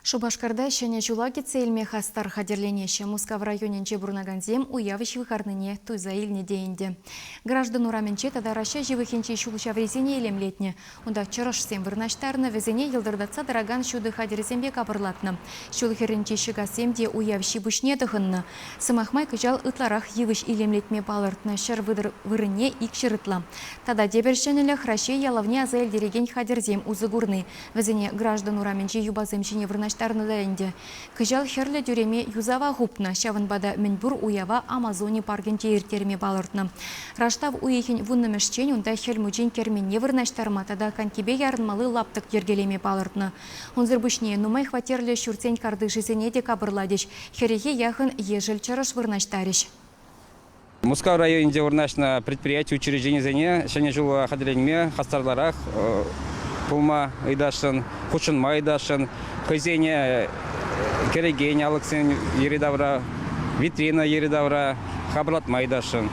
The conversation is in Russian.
Шубашкарда шәне жулаги цельме хастар хадерленеше Мускав районенче бурнаганзем уявыш выхарныне туйза илне дейінде. Граждан ураменче тадараща живыхенче шулышаврезине елемлетне. Унда чырышсем вырнаштарны везене елдырдатса дыраган шуды хадерзембе капырлатны. Шулхеренче шыгасемде уявши бушне дыхынны. Сымахмай кыжал ытларах евыш илемлетме палыртны шыр вырыне икшырытла. Тада дебершенелі храше ялавне аза элдереген хадерзем узыгурны. Везене граждан ураменче юбаземчене вырнаштарны тарныдайынды. Кыжал херлі дүреме юзава ғупна, шавынбада мінбур уява Амазоне паргенте ертерме балыртны. Раштав уехен вуннымешчен, унда хелмучен керменне вырнаштарма, тада канкебе ярынмалы лаптық ергелеме балыртны. Унзыр бушне нумай хватерлі шүрцен карды жизене де кабырладеш, херехе яхын ежел чарыш вырнаштареш. Мускав районінде вырнашна предприятие учреждение зене, шәне жылы хадыленме, хастарларах, пулма айдашын, хушынма айдашын, көзене кереген алықсын еридавра, витрина еридавра, хабырлатма айдашын.